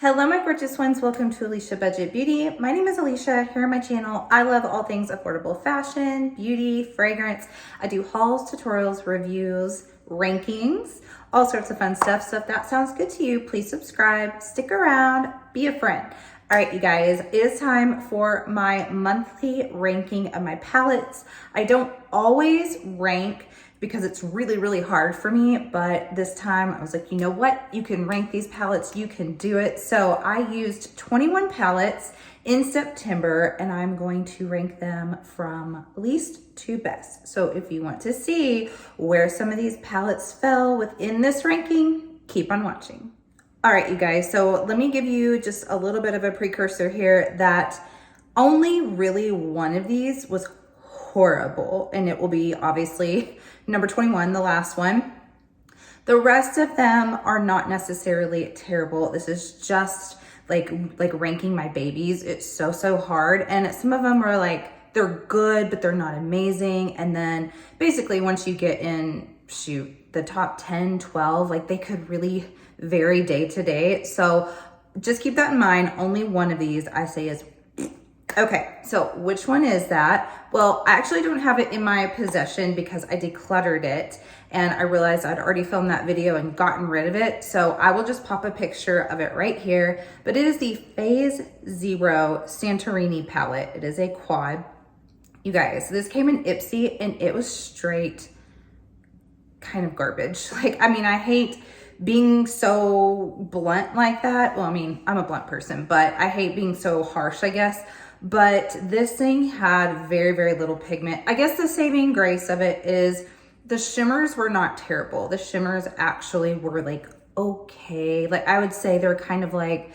Hello my gorgeous ones, welcome to Alicia Budget Beauty. My name is Alicia. Here on my channel I love all things affordable fashion, beauty, fragrance. I do hauls, tutorials, reviews, rankings, all sorts of fun stuff. So if that sounds good to you, please subscribe, stick around, be a friend. All right, you guys, it is time for my monthly ranking of my palettes. I don't always rank because it's really hard for me, but this time I was like, you know what? You can rank these palettes, you can do it. So I used 21 palettes in September and I'm going to rank them from least to best. So if you want to see where some of these palettes fell within this ranking, keep on watching. All right, you guys, so let me give you just a little bit of a precursor here that only really one of these was horrible, and it will be obviously number 21, the last one. The rest of them are not necessarily terrible. This is just like ranking my babies. It's so hard, and some of them are like, they're good, but they're not amazing. And then basically once you get in, the top 10, 12, like they could really vary day to day. So just keep that in mind. Only one of these I say is okay. So which one is that? Well, I actually don't have it in my possession because I decluttered it and I realized I'd already filmed that video and gotten rid of it. So I will just pop a picture of it right here, but it is the Phase Zero Santorini palette. It is a quad. You guys, this came in Ipsy and it was straight kind of garbage. Like, I mean, I hate being so blunt like that. Well, I mean, I'm a blunt person, but I hate being so harsh, I guess. But this thing had very little pigment. I guess the saving grace of it is the shimmers were not terrible. The shimmers actually were like, okay. Like I would say they're kind of like,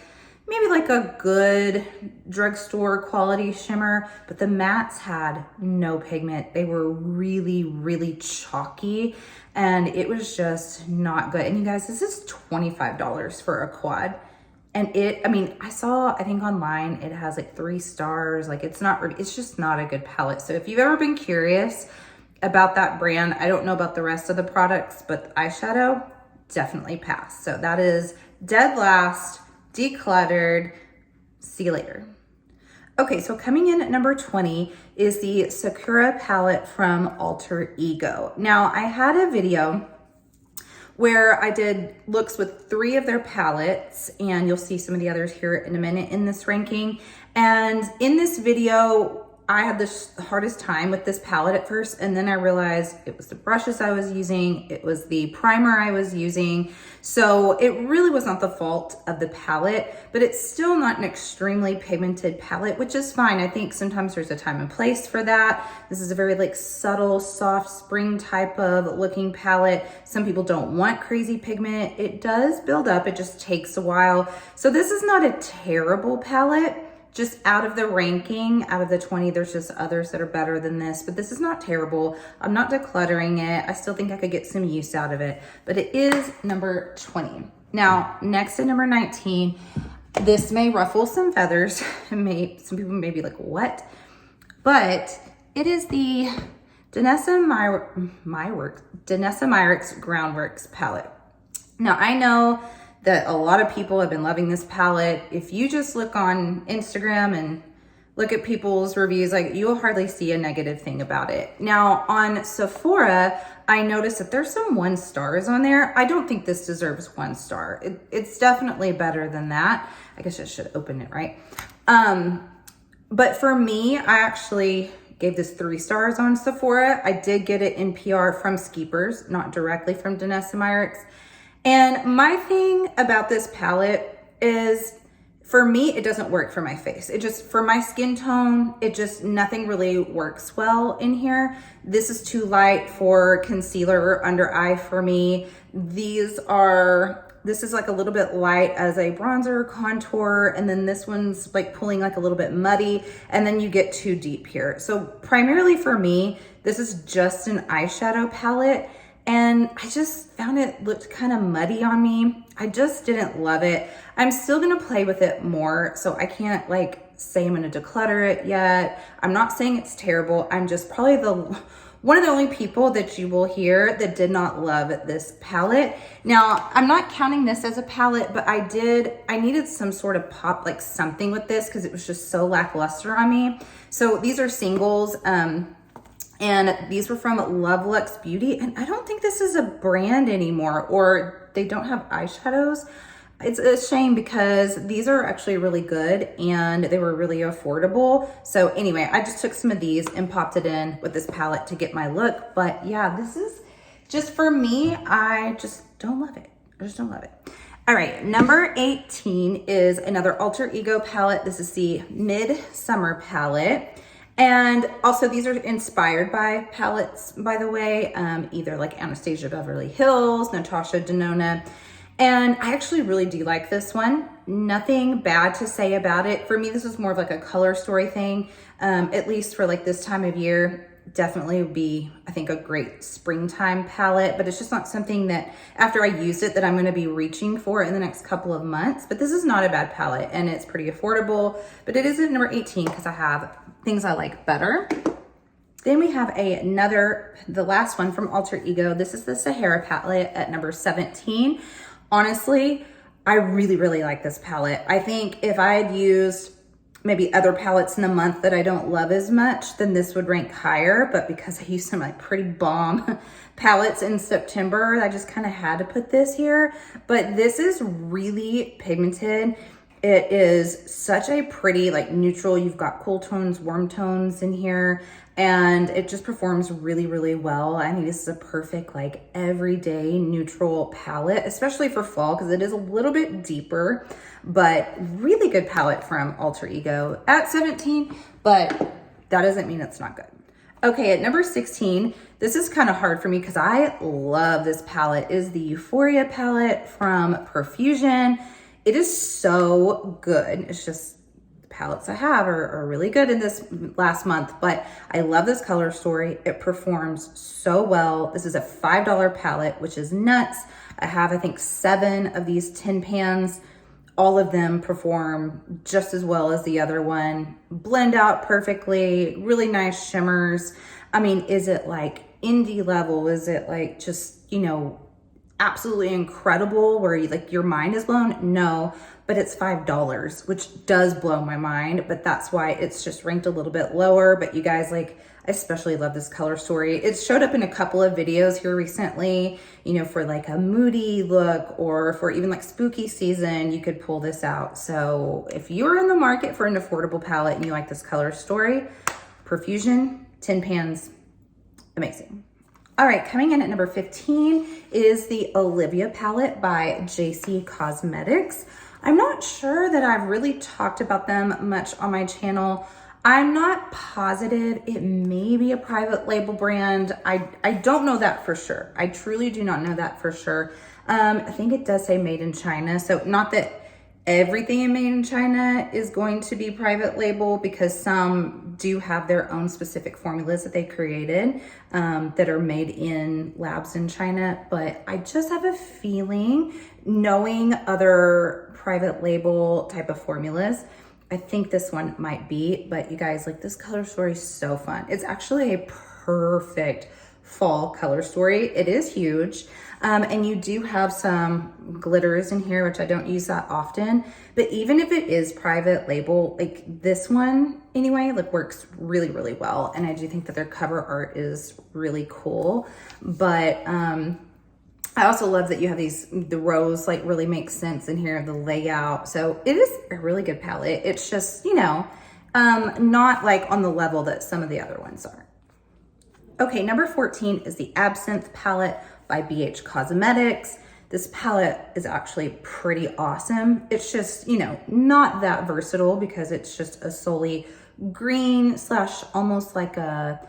maybe like a good drugstore quality shimmer, but the mattes had no pigment. They were really chalky and it was just not good. And you guys, this is $25 for a quad. And I mean, I think online it has like 3 stars. Like it's just not a good palette. So if you've ever been curious about that brand, I don't know about the rest of the products, but Eyeshadow, definitely pass. So that is dead last, decluttered. See you later. Okay, so coming in at number 20 is the Sakura palette from Alter Ego. Now, I had a video where I did looks with 3 of their palettes, and you'll see some of the others here in a minute in this ranking. And in this video, I had the hardest time with this palette at first, and then I realized it was the brushes I was using, it was the primer I was using. So it really was not the fault of the palette, but it's still not an extremely pigmented palette, which is fine. I think sometimes there's a time and place for that. This is a very like subtle, soft spring type of looking palette. Some people don't want crazy pigment. It does build up, it just takes a while. So this is not a terrible palette. Just out of the ranking, out of the 20, there's just others that are better than this, but this is not terrible. I'm not decluttering it. I still think I could get some use out of it, but it is number 20. Now, next at number 19, this may ruffle some feathers. Some people may be like, what? But it is the Danessa Myricks Groundworks palette. Now, I know that a lot of people have been loving this palette. If you just look on Instagram and look at people's reviews, like you'll hardly see a negative thing about it. Now on Sephora, I noticed that there's some 1 stars on there. I don't think this deserves 1 star. It's definitely better than that. I guess I should open it, right? But for me, I actually gave this 3 stars on Sephora. I did get it in PR from Skeepers, not directly from Danessa Myricks. And my thing about this palette is, for me, it doesn't work for my face. It just, for my skin tone, nothing really works well in here. This is too light for concealer or under eye for me. This is like a little bit light as a bronzer contour, and then this one's like pulling like a little bit muddy, and then you get too deep here. So primarily for me, this is just an eyeshadow palette. And I just found it looked kind of muddy on me. I just didn't love it. I'm still gonna play with it more, so I can't like say I'm gonna declutter it yet. I'm not saying it's terrible. I'm just probably the one of the only people that you will hear that did not love this palette. Now, I'm not counting this as a palette, but I needed some sort of pop, like something with this because it was just so lackluster on me. So these are singles, and these were from Love Luxe Beauty, and I don't think this is a brand anymore, or they don't have eyeshadows. It's a shame because these are actually really good and they were really affordable. So anyway, I just took some of these and popped it in with this palette to get my look. But yeah, this is just for me. I just don't love it. I just don't love it. All right, number 18 is another Alter Ego palette. This is the Midsummer palette. And also these are inspired by palettes, by the way, either like Anastasia Beverly Hills, Natasha Denona. And I actually really do like this one. Nothing bad to say about it. For me, this was more of like a color story thing, at least for like this time of year. Definitely would be, I think, a great springtime palette, but it's just not something that after I use it that I'm gonna be reaching for in the next couple of months. But this is not a bad palette and it's pretty affordable, but it is at number 18 because I have things I like better. Then we have the last one from Alter Ego. This is the Sahara palette at number 17. Honestly, I really, really like this palette. I think if I had used maybe other palettes in the month that I don't love as much, then this would rank higher. But because I used some like pretty bomb palettes in September, I just kind of had to put this here. But this is really pigmented. It is such a pretty like neutral. You've got cool tones, warm tones in here, and it just performs really, really well. I think this is a perfect like everyday neutral palette, especially for fall because it is a little bit deeper, but really good palette from Alter Ego at 17, but that doesn't mean it's not good. Okay, at number 16, this is kind of hard for me because I love this palette. It is the Euphoria palette from Profusion. It is so good. It's just the palettes I have are really good in this last month, but I love this color story. It performs so well. This is a $5 palette, which is nuts. I have, I think, 7 of these tin pans. All of them perform just as well as the other one. Blend out perfectly, really nice shimmers. I mean, is it like indie level? Is it like just, you know, absolutely incredible where you, like your mind is blown? No, but it's $5, which does blow my mind, but that's why it's just ranked a little bit lower. But you guys, like, I especially love this color story. It's showed up in a couple of videos here recently, you know, for like a moody look or for even like spooky season, you could pull this out. So if you're in the market for an affordable palette and you like this color story, Profusion, tin pans, amazing. All right, coming in at number 15 is the Olivia palette by JC Cosmetics. I'm not sure that I've really talked about them much on my channel. I'm not positive. It may be a private label brand. I don't know that for sure. I truly do not know that for sure. I think it does say made in China. So not that everything in made in China is going to be private label, because some do have their own specific formulas that they created that are made in labs in China. But I just have a feeling, knowing other private label type of formulas, I think this one might be. But you guys, like, this color story is so fun. It's actually a perfect fall color story. It is huge. And you do have some glitters in here, which I don't use that often. But even if it is private label, like this one anyway, like works really, really well. And I do think that their cover art is really cool. But I also love that you have the rows like really make sense in here, the layout. So it is a really good palette. It's just, you know, not like on the level that some of the other ones are. Okay, number 14 is the Absinthe palette by BH Cosmetics. This palette is actually pretty awesome. It's just, you know, not that versatile because it's just a solely green slash almost like a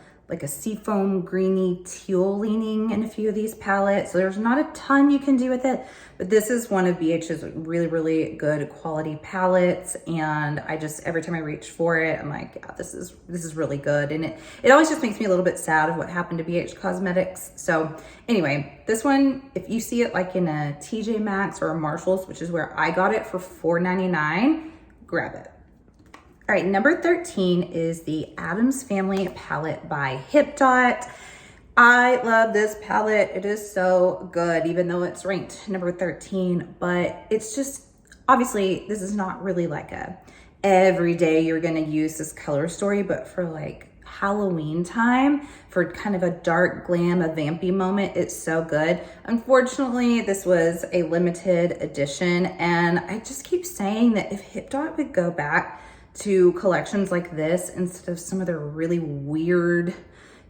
seafoam greeny teal leaning in a few of these palettes. So there's not a ton you can do with it, but this is one of BH's really, really good quality palettes. And I just, every time I reach for it, I'm like, yeah, this is really good. And it always just makes me a little bit sad of what happened to BH Cosmetics. So anyway, this one, if you see it like in a TJ Maxx or a Marshalls, which is where I got it for $4.99, grab it. All right, number 13 is the Addams Family palette by Hip Dot. I love this palette. It is so good, even though it's ranked number 13, but it's just, obviously this is not really like a every day you're gonna use this color story, but for like Halloween time, for kind of a dark glam, a vampy moment, it's so good. Unfortunately, this was a limited edition, and I just keep saying that if Hip Dot would go back to collections like this instead of some of their really weird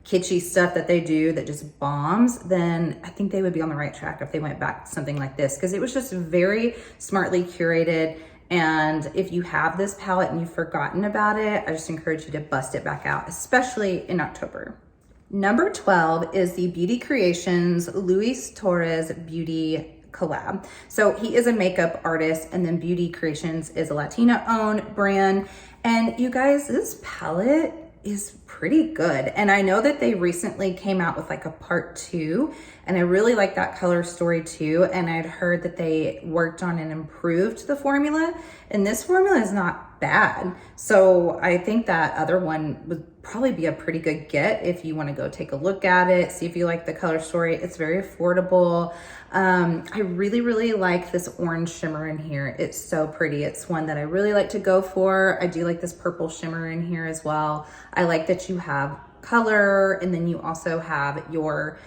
kitschy stuff that they do that just bombs, then I think they would be on the right track if they went back to something like this, because it was just very smartly curated. And if you have this palette and you've forgotten about it, I just encourage you to bust it back out, especially in October. Number 12 is the Beauty Creations Luis Torres Beauty collab. So he is a makeup artist, and then Beauty Creations is a Latina owned brand. And you guys, this palette is pretty good. And I know that they recently came out with like a part 2, and I really like that color story too. And I'd heard that they worked on and improved the formula, and this formula is not bad. So I think that other one would probably be a pretty good get if you want to go take a look at it, see if you like the color story. It's very affordable. I really like this orange shimmer in here. It's so pretty. It's one that I really like to go for. I do like this purple shimmer in here as well. I like that you have color, and then you also have your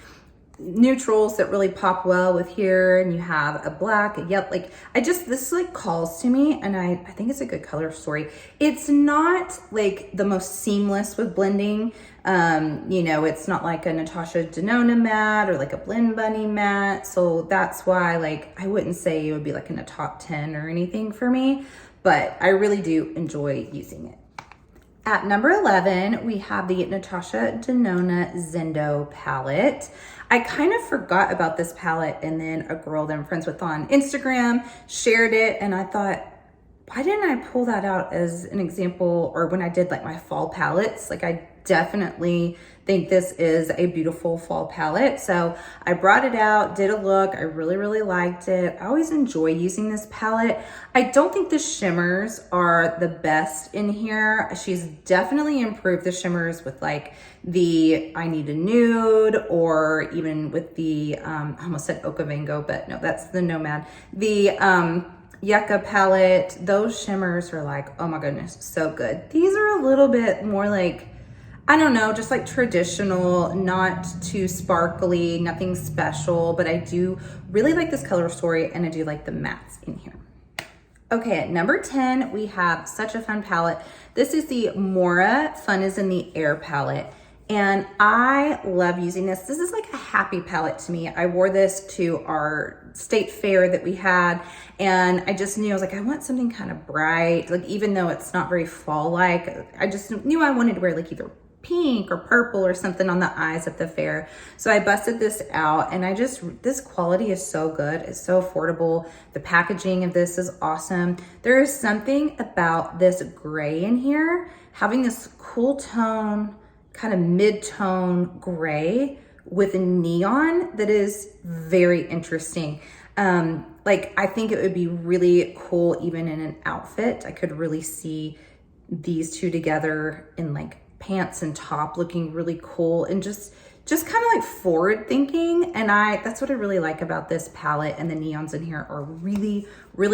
neutrals that really pop well with here, and you have a black, a yellow. Like, this like calls to me, and I think it's a good color story. It's not like the most seamless with blending. You know, it's not like a Natasha Denona matte or like a Blend Bunny matte. So that's why, like, I wouldn't say it would be like in a top 10 or anything for me, but I really do enjoy using it. At number 11, we have the Natasha Denona Zendo palette. I kind of forgot about this palette, and then a girl that I'm friends with on Instagram shared it, and I thought, why didn't I pull that out as an example, or when I did like my fall palettes? Like, I definitely think this is a beautiful fall palette. So I brought it out, did a look. I really liked it. I always enjoy using this palette. I don't think the shimmers are the best in here. She's definitely improved the shimmers with like the I Need a Nude, or even with the, I almost said Okavango, but no, that's the Nomad. The Yucca palette, those shimmers are like, oh my goodness, so good. These are a little bit more like, I don't know, just like traditional, not too sparkly, nothing special, but I do really like this color story, and I do like the mattes in here. Okay, at number 10, we have such a fun palette. This is the Mora Fun is in the Air palette, and I love using this. This is like a happy palette to me. I wore this to our state fair that we had, and I just knew, I was like, I want something kind of bright, like even though it's not very fall-like, I just knew I wanted to wear like either pink or purple or something on the eyes at the fair. So I busted this out, and this quality is so good. It's so affordable. The packaging of this is awesome. There is something about this gray in here, having this cool tone, kind of mid-tone gray with a neon, that is very interesting. Like, I think it would be really cool even in an outfit. I could really see these two together in like pants and top, looking really cool, and just kind of like forward thinking. And that's what I really like about this palette, and the neons in here are really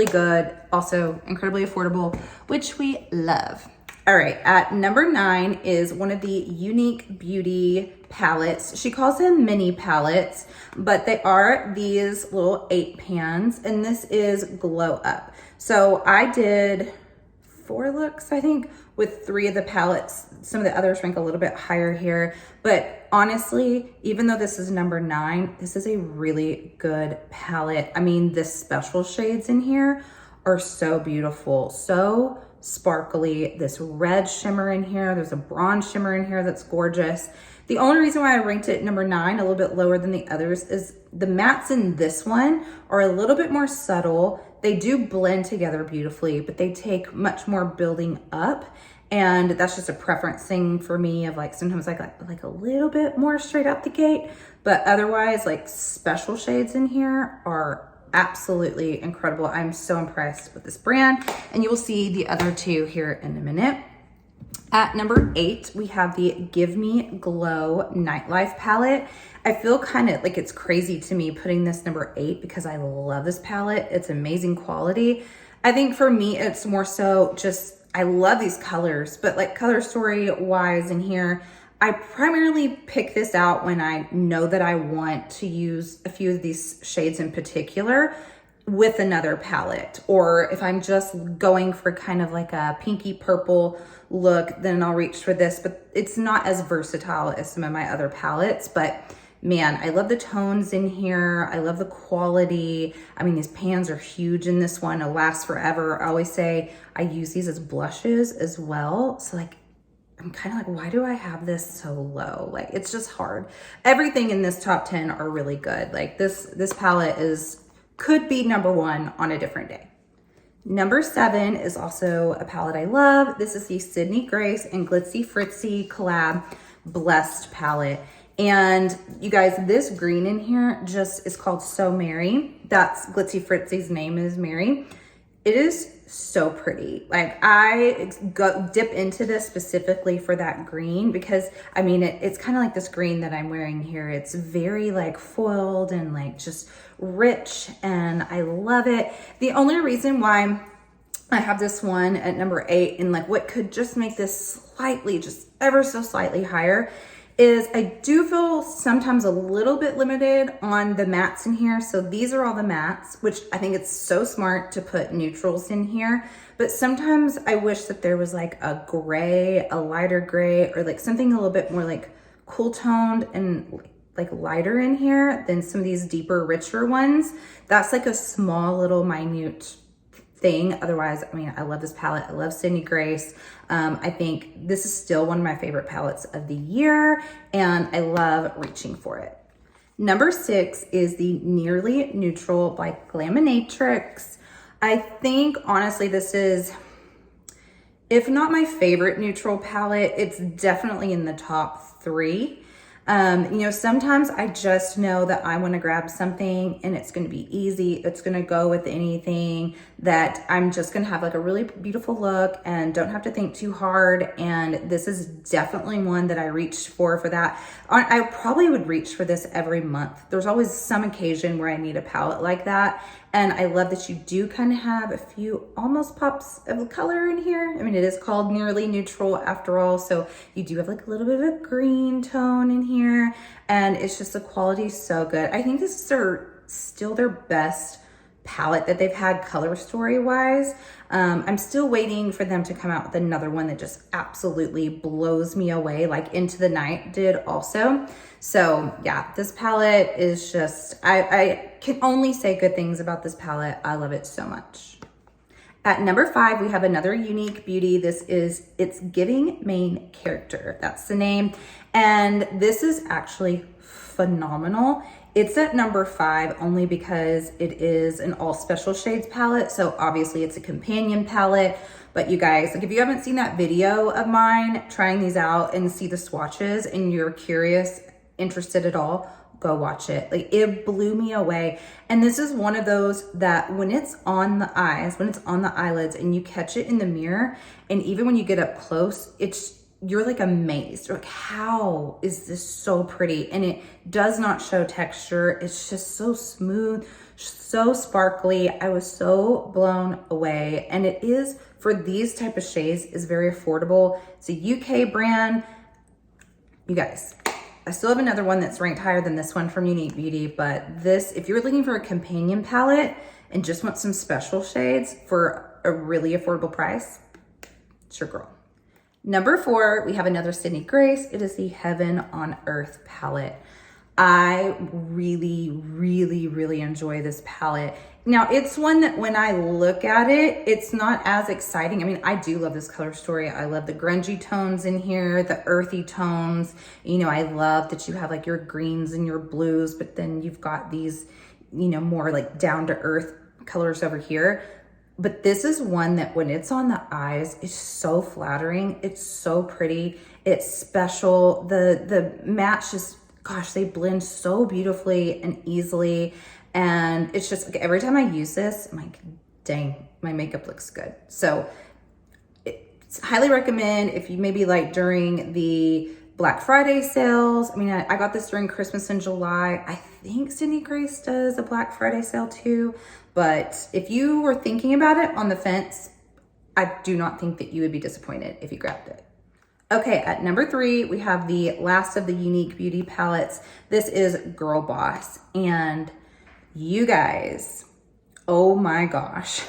good. Also incredibly affordable, which we love. All right, at number 9 is one of the Unique Beauty palettes. She calls them mini palettes, but they are these little 8 pans, and this is Glow Up. So I did 4 looks, I think, with 3 of the palettes. Some of the others rank a little bit higher here, but honestly, even though this is number 9, this is a really good palette. I mean, the special shades in here are so beautiful, so sparkly. This red shimmer in here, there's a bronze shimmer in here that's gorgeous. The only reason why I ranked it number 9, a little bit lower than the others, is the mattes in this one are a little bit more subtle. They do blend together beautifully, but they take much more building up. And that's just a preference thing for me, of like, sometimes I like a little bit more straight out the gate, but otherwise, like, special shades in here are absolutely incredible. I'm so impressed with this brand, and you will see the other 2 here in a minute. At number 8, we have the Give Me Glow Nightlife palette. I feel kind of like it's crazy to me putting this number 8 because I love this palette. It's amazing quality. I think for me, it's more so just, I love these colors, but like color story wise in here, I primarily pick this out when I know that I want to use a few of these shades in particular with another palette, or if I'm just going for kind of like a pinky purple look, then I'll reach for this, but it's not as versatile as some of my other palettes. But man, I love the tones in here. I love the quality. I mean, these pans are huge in this one. It'll last forever. I always say I use these as blushes as well. So like, I'm kind of like, why do I have this so low? Like, it's just hard. Everything in this top 10 are really good. Like this palette could be number 1 on a different day. Number 7 is also a palette I love. This is the Sydney Grace and Glitzy Fritzy collab Blessed palette. And you guys, this green in here just is called So Mary. That's Glitzy Fritzy's name is Mary. It is so pretty. Like I dip into this specifically for that green because I mean, it's kind of like this green that I'm wearing here. It's very like foiled and like just rich and I love it. The only reason why I have this one at number 8 and like what could just make this slightly, just ever so slightly higher is I do feel sometimes a little bit limited on the mattes in here. So these are all the mattes, which I think it's so smart to put neutrals in here. But sometimes I wish that there was like a gray, a lighter gray, or like something a little bit more like cool toned and like lighter in here than some of these deeper, richer ones. That's like a small little minute thing. Otherwise, I mean, I love this palette. I love Sydney Grace. I think this is still one of my favorite palettes of the year, and I love reaching for it. Number 6 is the Nearly Neutral by Glaminatrix. I think, honestly, this is, if not my favorite neutral palette, it's definitely in the top 3. You know, sometimes I just know that I want to grab something and it's going to be easy. It's going to go with anything that I'm just going to have like a really beautiful look and don't have to think too hard. And this is definitely one that I reached for that. I probably would reach for this every month. There's always some occasion where I need a palette like that. And I love that you do kind of have a few almost pops of color in here. I mean, it is called Nearly Neutral after all. So you do have like a little bit of a green tone in here. And it's just the quality so good. I think this is still their best palette that they've had color story wise. I'm still waiting for them to come out with another one that just absolutely blows me away, like Into the Night did also. So yeah, this palette is just, I can only say good things about this palette. I love it so much. At number 5, we have another unique beauty. This is It's Giving Main Character. That's the name. And this is actually phenomenal. It's at number 5 only because it is an all special shades palette. So obviously it's a companion palette. But you guys, like if you haven't seen that video of mine trying these out and see the swatches and you're curious, interested at all, go watch it. Like it blew me away. And this is one of those that when it's on the eyes, when it's on the eyelids and you catch it in the mirror, and even when you get up close, you're like amazed. You're like, how is this so pretty? And it does not show texture. It's just so smooth, so sparkly. I was so blown away. And it is, for these type of shades, is very affordable. It's a UK brand. You guys, I still have another one that's ranked higher than this one from Unique Beauty, but this, if you're looking for a companion palette and just want some special shades for a really affordable price, it's your girl. Number 4, we have another Sydney Grace. It is the Heaven on Earth palette. I really, really, really enjoy this palette. Now, it's one that when I look at it, it's not as exciting. I mean, I do love this color story. I love the grungy tones in here, the earthy tones. You know, I love that you have like your greens and your blues, but then you've got these, you know, more like down to earth colors over here. But this is one that when it's on the eyes, it's so flattering. It's so pretty. It's special. The match just, gosh, they blend so beautifully and easily. And it's just like every time I use this, I'm like, dang, my makeup looks good. So Highly recommend if you maybe like during the Black Friday sales. I mean, I got this during Christmas in July. I think Sydney Grace does a Black Friday sale too. But if you were thinking about it on the fence, I do not think that you would be disappointed if you grabbed it. Okay, at number 3, we have the last of the Unique Beauty palettes. This is Girl Boss. And you guys, oh my gosh.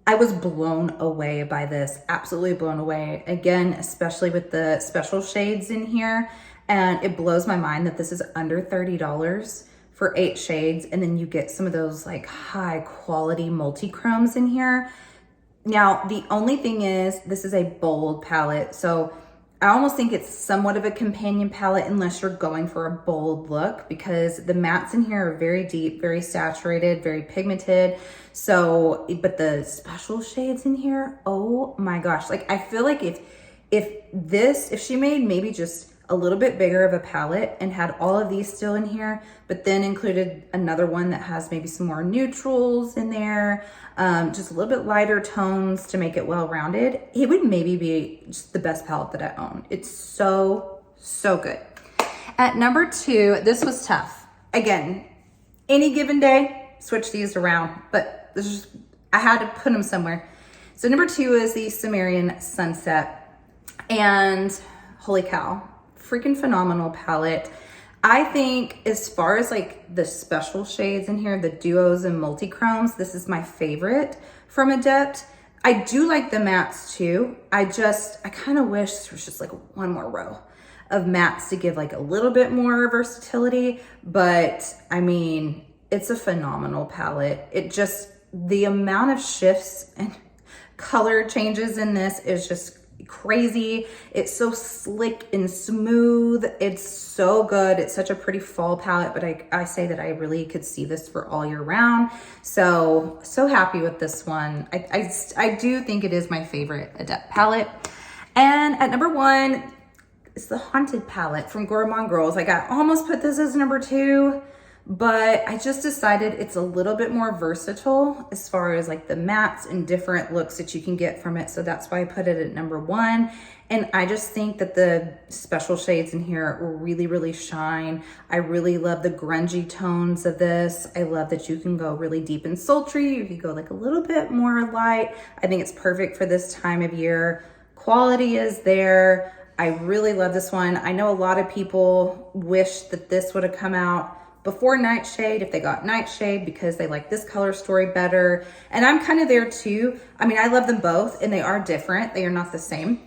I was blown away by this, absolutely blown away. Again, especially with the special shades in here. And it blows my mind that this is under $30 for 8 shades. And then you get some of those like high quality multi-chromes in here. Now, the only thing is this is a bold palette. So I almost think it's somewhat of a companion palette unless you're going for a bold look, because the mattes in here are very deep, very saturated, very pigmented. So, but the special shades in here, oh my gosh. Like I feel like if she made maybe just a little bit bigger of a palette and had all of these still in here, but then included another one that has maybe some more neutrals in there, just a little bit lighter tones to make it well-rounded, it would maybe be just the best palette that I own. It's so, so good. At number 2, this was tough. Again, any given day, switch these around, but this is just, I had to put them somewhere. So number 2 is the Sumerian Sunset, and holy cow, freaking phenomenal palette. I think as far as like the special shades in here, the duos and multi-chromes, this is my favorite from Adept. I do like the mattes too. I kind of wish there was just like one more row of mattes to give like a little bit more versatility, but I mean, it's a phenomenal palette. The amount of shifts and color changes in this is just crazy. It's so slick and smooth. It's so good. It's such a pretty fall palette, but I say that I really could see this for all year round. So happy with this one. I do think it is my favorite Adept palette. And at number 1 is the Haunted palette from Gourmand Girls. Like I almost put this as number 2, but I just decided it's a little bit more versatile as far as like the mattes and different looks that you can get from it. So that's why I put it at number 1. And I just think that the special shades in here really, really shine. I really love the grungy tones of this. I love that you can go really deep and sultry. You can go like a little bit more light. I think it's perfect for this time of year. Quality is there. I really love this one. I know a lot of people wish that this would have come out before Nightshade, if they got Nightshade, because they like this color story better. And I'm kind of there too. I mean, I love them both and they are different. They are not the same.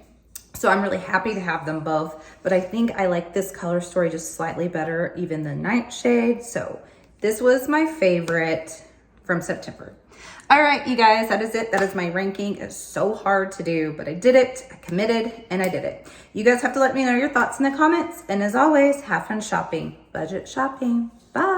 So I'm really happy to have them both, but I think I like this color story just slightly better even than Nightshade. So this was my favorite from September. All right, you guys, that is it. That is my ranking. It's so hard to do, but I did it, I committed, and I did it. You guys have to let me know your thoughts in the comments. And as always, have fun shopping. Budget shopping. Bye.